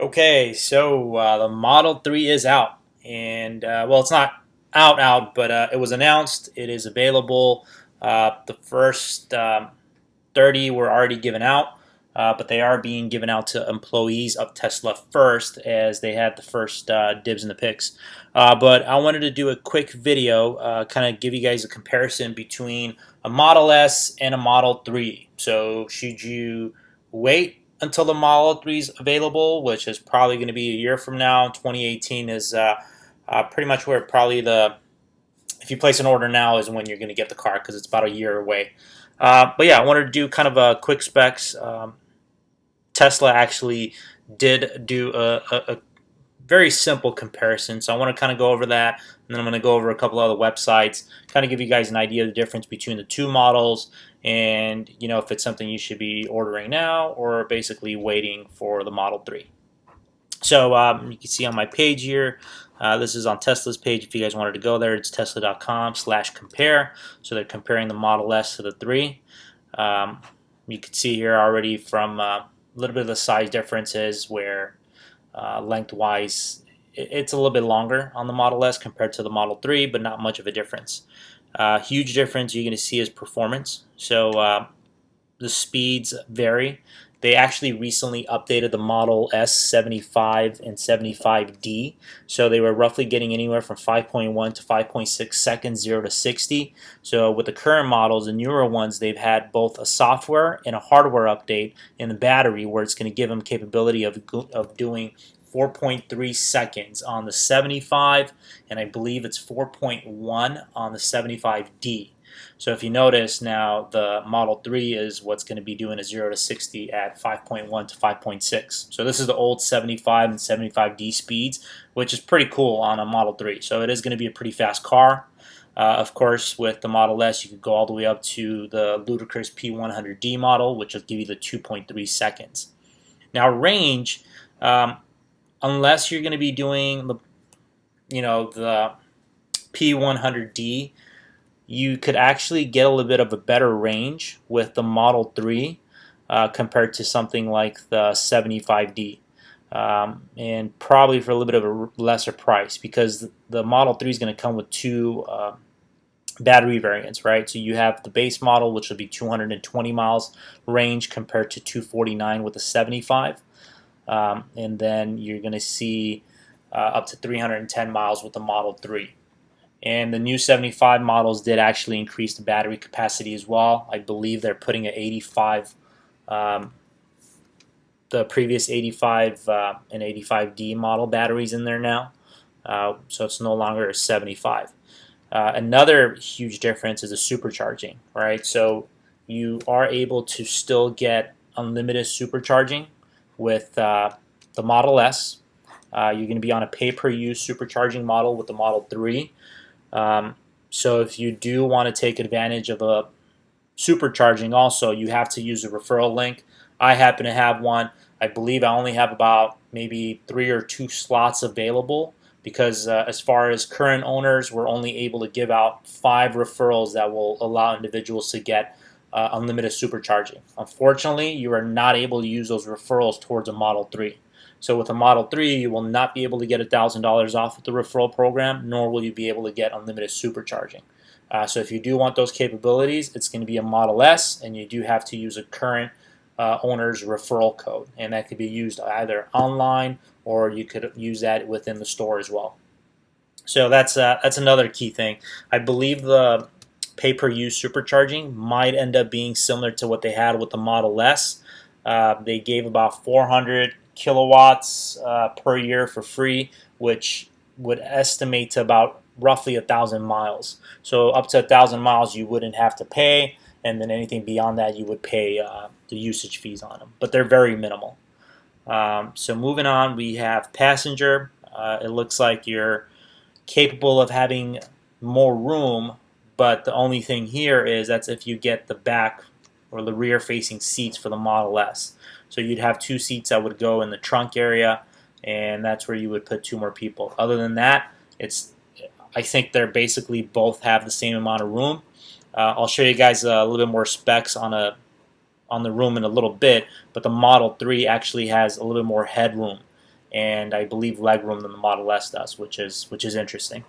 Okay, so the Model 3 is out, and well, it's not out, but it was announced. It is available. The first 30 were already given out, but they are being given out to employees of Tesla first, as they had the first dibs in the picks. But I wanted to do a quick video, kind of give you guys a comparison between a Model S and a Model 3. So, should you wait until the Model 3 is available, which is probably going to be a year from now? 2018 is pretty much where probably if you place an order now is when you're going to get the car, because it's about a year away. But yeah, I wanted to do kind of a quick specs. Tesla actually did do a very simple comparison, so I want to kind of go over that, and then I'm going to go over a couple other websites, kind of give you guys an idea of the difference between the two models, and if it's something you should be ordering now or basically waiting for the Model 3. So you can see on my page here, this is on Tesla's page. If you guys wanted to go there, it's tesla.com/compare. So they're comparing the Model S to the 3. You can see here already from a little bit of the size differences where lengthwise it's a little bit longer on the Model S compared to the Model 3, but not much of a difference. Huge difference you're going to see is performance. So the speeds vary. They actually recently updated the Model S 75 and 75D, so they were roughly getting anywhere from 5.1 to 5.6 seconds 0 to 60. So with the current models, the newer ones, they've had both a software and a hardware update in the battery, where it's going to give them capability of doing 4.3 seconds on the 75, and I believe it's 4.1 on the 75D. So if you notice now, the Model 3 is what's going to be doing a 0 to 60 at 5.1 to 5.6. So this is the old 75 and 75D speeds, which is pretty cool on a Model 3. So it is going to be a pretty fast car. Of course, with the Model S, you could go all the way up to the ludicrous P100D model, which will give you the 2.3 seconds. Now, range, unless you're going to be doing the P100D, you could actually get a little bit of a better range with the Model 3 compared to something like the 75D, and probably for a little bit of a lesser price, because the Model 3 is going to come with two battery variants, right? So you have the base model, which will be 220 miles range compared to 249 with the 75, and then you're going to see up to 310 miles with the Model 3. And the new 75 models did actually increase the battery capacity as well. I believe they're putting an 85, the previous 85 and 85D model batteries in there now. So it's no longer a 75. Another huge difference is the supercharging, right? So you are able to still get unlimited supercharging with the Model S. You're going to be on a pay-per-use supercharging model with the Model 3. So if you do want to take advantage of a supercharging also, you have to use a referral link. I happen to have one. I believe I only have about maybe 3 or 2 slots available, because as far as current owners, we're only able to give out 5 referrals that will allow individuals to get unlimited supercharging. Unfortunately, you are not able to use those referrals towards a Model 3. So with a Model 3, you will not be able to get $1,000 off with the referral program, nor will you be able to get unlimited supercharging. So if you do want those capabilities, it's going to be a Model S, and you do have to use a current owner's referral code. And that could be used either online, or you could use that within the store as well. So that's another key thing. I believe the pay-per-use supercharging might end up being similar to what they had with the Model S. They gave about 400 kilowatts per year for free, which would estimate to about roughly 1,000 miles. So up to 1,000 miles you wouldn't have to pay, and then anything beyond that you would pay the usage fees on them, but they're very minimal. So moving on, we have passenger. It looks like you're capable of having more room, but the only thing here is that's if you get the back or the rear facing seats for the Model S. So you'd have 2 seats that would go in the trunk area, and that's where you would put 2 more people. Other than that, I think they're basically both have the same amount of room. I'll show you guys a little bit more specs on the room in a little bit, but the Model 3 actually has a little bit more headroom. and I believe legroom than the Model S does, which is interesting.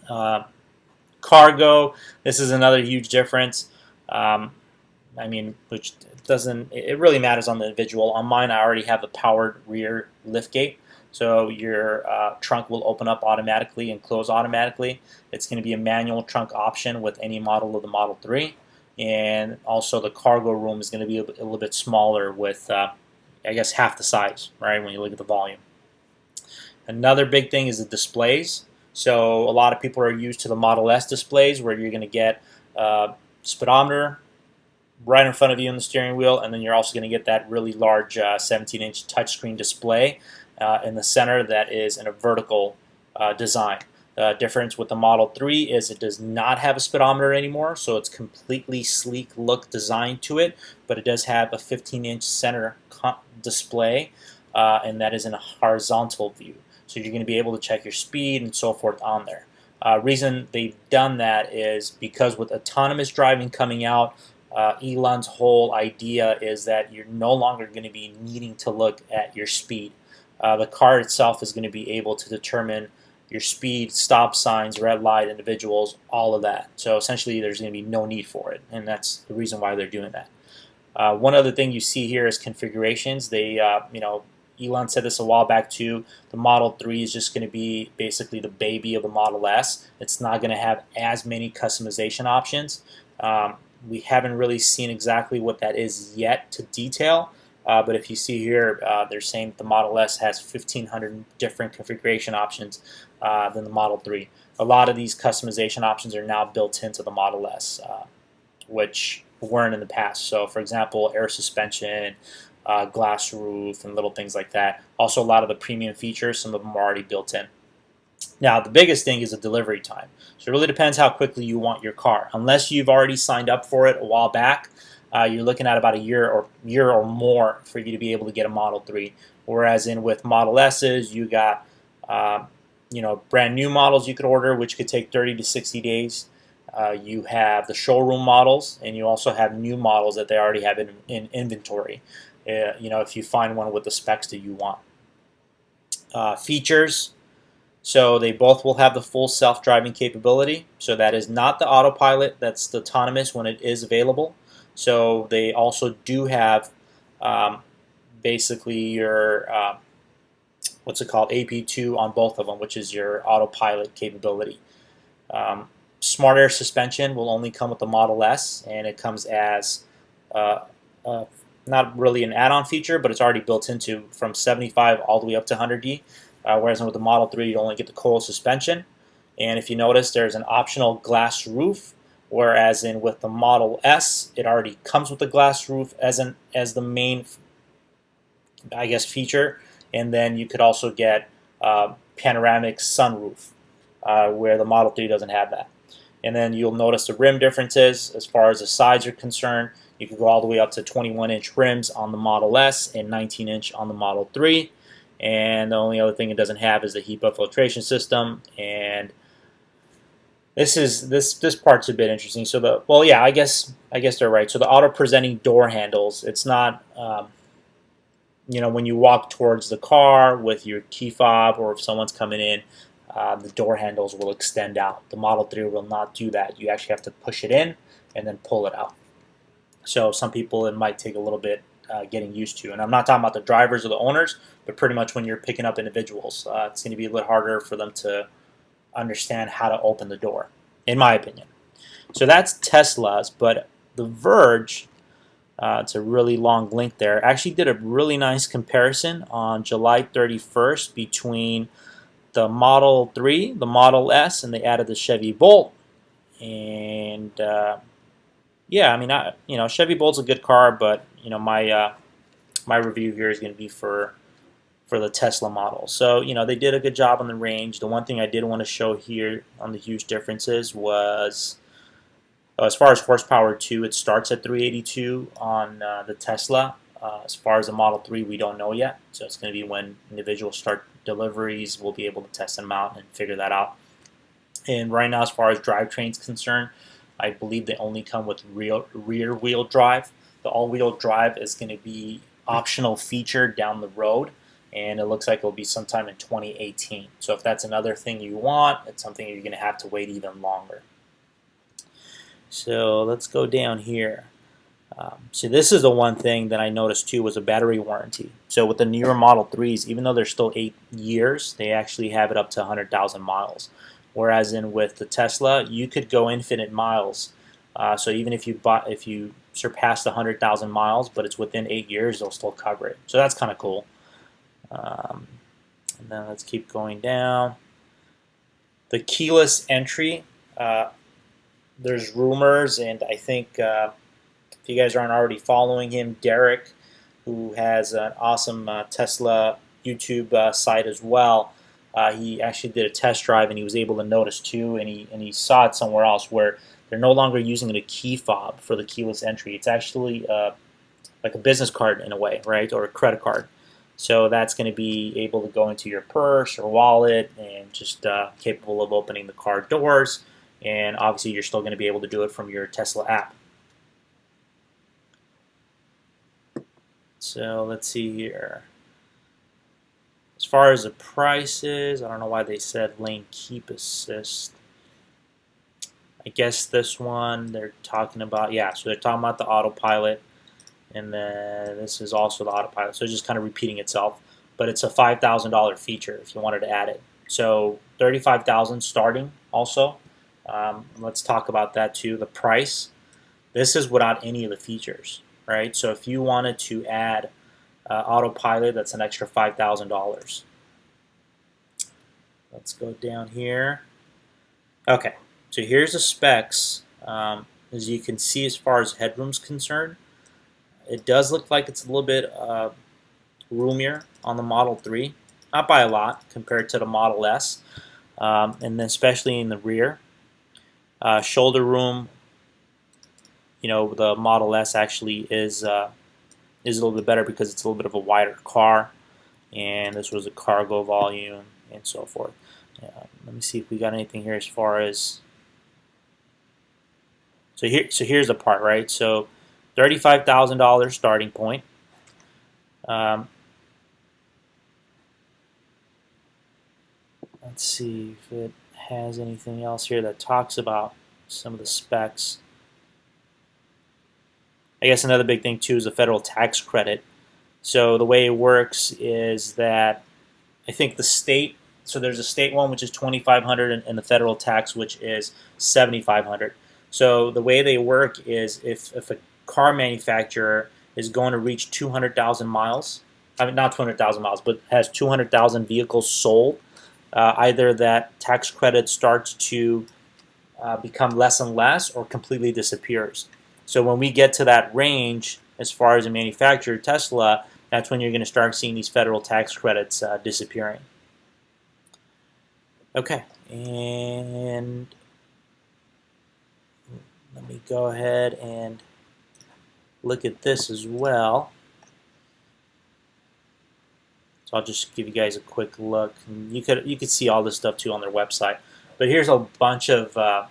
Uh, Cargo, this is another huge difference. Um, I mean, which doesn't, it really matters on the individual. On mine, I already have the powered rear liftgate, so your trunk will open up automatically and close automatically. It's going to be a manual trunk option with any model of the Model 3, and also the cargo room is going to be a little bit smaller with, I guess, half the size, right, when you look at the volume. Another big thing is the displays. So a lot of people are used to the Model S displays where you're going to get speedometer right in front of you on the steering wheel, and then you're also going to get that really large 17-inch touchscreen display in the center that is in a vertical design. The difference with the Model 3 is it does not have a speedometer anymore, so it's completely sleek look design to it, but it does have a 15-inch center display, and that is in a horizontal view. So you're going to be able to check your speed and so forth on there. Reason they've done that is because with autonomous driving coming out, Elon's whole idea is that you're no longer going to be needing to look at your speed. The car itself is going to be able to determine your speed, stop signs, red light, individuals, all of that. So essentially there's going to be no need for it, and that's the reason why they're doing that. One other thing you see here is configurations. They, Elon said this a while back too. The Model 3 is just going to be basically the baby of the Model S. It's not going to have as many customization options. We haven't really seen exactly what that is yet to detail, but if you see here, they're saying the Model S has 1,500 different configuration options than the Model 3. A lot of these customization options are now built into the Model S, which weren't in the past. So, for example, air suspension, glass roof, and little things like that. Also, a lot of the premium features, some of them are already built in. Now, the biggest thing is the delivery time. So it really depends how quickly you want your car. Unless you've already signed up for it a while back, you're looking at about a year or more for you to be able to get a Model 3. Whereas with Model S's, you got brand new models you could order, which could take 30 to 60 days. You have the showroom models, and you also have new models that they already have in inventory. If you find one with the specs that you want. Features. So they both will have the full self-driving capability. So that is not the autopilot, that's the autonomous when it is available. So they also do have basically your, what's it called, AP2 on both of them, which is your autopilot capability. Smart air suspension will only come with the Model S, and it comes as not really an add-on feature, but it's already built into from 75 all the way up to 100D. Whereas with the Model 3, you only get the coil suspension. And if you notice, there's an optional glass roof, whereas with the Model S, it already comes with the glass roof as the main, I guess, feature. And then you could also get panoramic sunroof, where the Model 3 doesn't have that. And then you'll notice the rim differences as far as the sides are concerned. You could go all the way up to 21-inch rims on the Model S and 19-inch on the Model 3. And the only other thing it doesn't have is the HEPA filtration system. And this part's a bit interesting. So I guess they're right. So the auto presenting door handles, it's not when you walk towards the car with your key fob, or if someone's coming in, the door handles will extend out. The Model 3 will not do that. You actually have to push it in and then pull it out. So some people, it might take a little bit getting used to. And I'm not talking about the drivers or the owners, but pretty much when you're picking up individuals, it's going to be a little harder for them to understand how to open the door, in my opinion. So that's Tesla's, but The Verge, it's a really long link there, actually did a really nice comparison on July 31st between the Model 3, the Model S, and they added the Chevy Bolt. And Chevy Bolt's a good car, but my review here is going to be for the Tesla model. So they did a good job on the range. The one thing I did want to show here on the huge differences was, as far as horsepower too, it starts at 382 on the Tesla. As far as the Model 3, we don't know yet. So it's going to be when individuals start deliveries, we'll be able to test them out and figure that out. And right now, as far as drivetrain's concerned, I believe they only come with rear-wheel drive. The all-wheel drive is going to be optional feature down the road. and it looks like it'll be sometime in 2018. So if that's another thing you want, it's something you're going to have to wait even longer. So let's go down here. So this is the one thing that I noticed too, was a battery warranty. So with the newer Model 3s, even though they're still 8 years, they actually have it up to 100,000 miles. Whereas with the Tesla, you could go infinite miles. So even if you surpass the 100,000 miles, but it's within 8 years, they'll still cover it. So that's kind of cool. And then let's keep going down. The keyless entry. There's rumors, and I think if you guys aren't already following him, Derek, who has an awesome Tesla YouTube site as well, he actually did a test drive, and he was able to notice too, and he saw it somewhere else where they're no longer using the key fob for the keyless entry. It's actually like a business card in a way, right, or a credit card. So that's going to be able to go into your purse or wallet and just capable of opening the car doors. And obviously, you're still going to be able to do it from your Tesla app. So let's see here. As far as the prices, I don't know why they said lane keep assist. I guess this one they're talking about, yeah, so they're talking about the autopilot, and then this is also the autopilot. So it's just kind of repeating itself, but it's a $5,000 feature if you wanted to add it. So $35,000 starting also. Let's talk about that too. The price. This is without any of the features, right? So if you wanted to add autopilot, that's an extra $5,000. Let's go down here. Okay, so here's the specs. As you can see, as far as headroom's concerned, it does look like it's a little bit roomier on the Model 3, not by a lot compared to the Model S, and then especially in the rear. Shoulder room, the Model S actually is a little bit better because it's a little bit of a wider car, and this was a cargo volume and so forth. Let me see if we got anything here as far as. So here's the part, right? So $35,000 starting point. Let's see if it has anything else here that talks about some of the specs. I guess another big thing too is the federal tax credit. So the way it works is that I think the state, so there's a state one which is $2,500 and the federal tax which is $7,500. So the way they work is if a car manufacturer is going to reach 200,000 miles, I mean not 200,000 miles, but has 200,000 vehicles sold, either that tax credit starts to become less and less or completely disappears. So when we get to that range, as far as a manufacturer, Tesla, that's when you're going to start seeing these federal tax credits disappearing. Okay, and let me go ahead and look at this as well. So I'll just give you guys a quick look. And you could see all this stuff too on their website. But here's a bunch of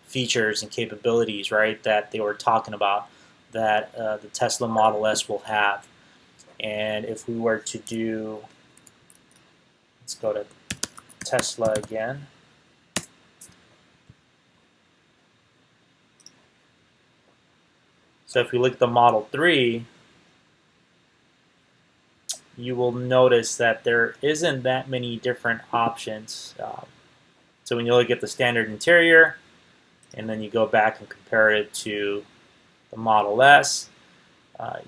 features and capabilities, right, that they were talking about that the Tesla Model S will have. And if we were to do, let's go to Tesla again. So if we look at the Model 3, you will notice that there isn't that many different options. So when you look at the standard interior, and then you go back and compare it to the Model S,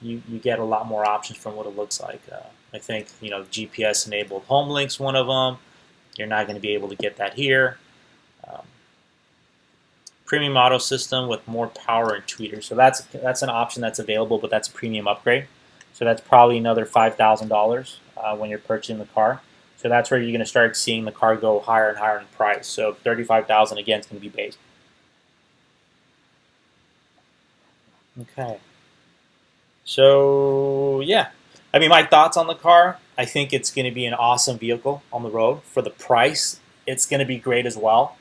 you get a lot more options from what it looks like. I think GPS-enabled home link's one of them. You're not going to be able to get that here. Premium auto system with more power and tweeter. So that's an option that's available, but that's a premium upgrade. So that's probably another $5,000 when you're purchasing the car. So that's where you're going to start seeing the car go higher and higher in price. So $35,000 again is going to be base. Okay. So yeah, I mean, my thoughts on the car. I think it's going to be an awesome vehicle on the road. For the price, it's going to be great as well.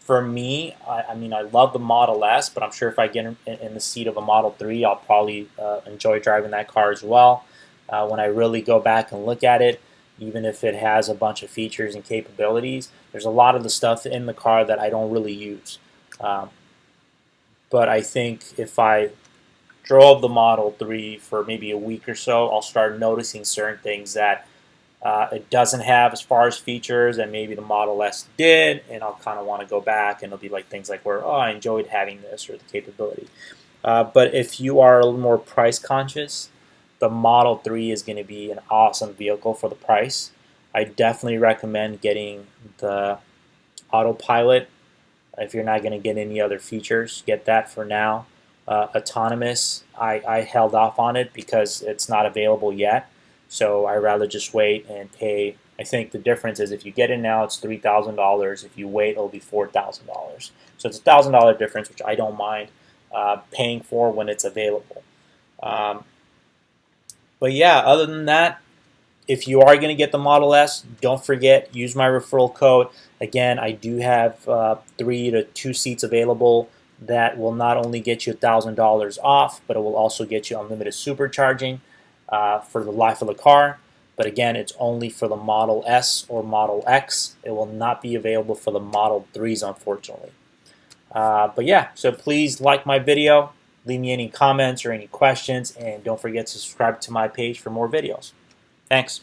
For me, I mean, I love the Model S, but I'm sure if I get in the seat of a Model 3, I'll probably enjoy driving that car as well. when I really go back and look at it, even if it has a bunch of features and capabilities, there's a lot of the stuff in the car that I don't really use. Um, but I think if I drove the Model 3 for maybe a week or so, I'll start noticing certain things that it doesn't have as far as features and maybe the Model S did, and I'll kind of want to go back and it'll be like things like where, oh, I enjoyed having this or the capability. But if you are a little more price conscious, the Model 3 is going to be an awesome vehicle for the price. I definitely recommend getting the autopilot. If you're not going to get any other features, get that for now. Autonomous, I held off on it because it's not available yet. So I'd rather just wait and pay. I think the difference is if you get it now, it's $3,000. If you wait, it'll be $4,000. So it's $1,000 difference, which I don't mind paying for when it's available. Um, but yeah, other than that, if you are going to get the Model S, don't forget, use my referral code. Again, I do have 3 to 2 seats available that will not only get you $1,000 off, but it will also get you unlimited supercharging for the life of the car. But again, it's only for the Model S or Model X. It will not be available for the Model 3s, unfortunately. But yeah, so please like my video, leave me any comments or any questions, and don't forget to subscribe to my page for more videos. Thanks.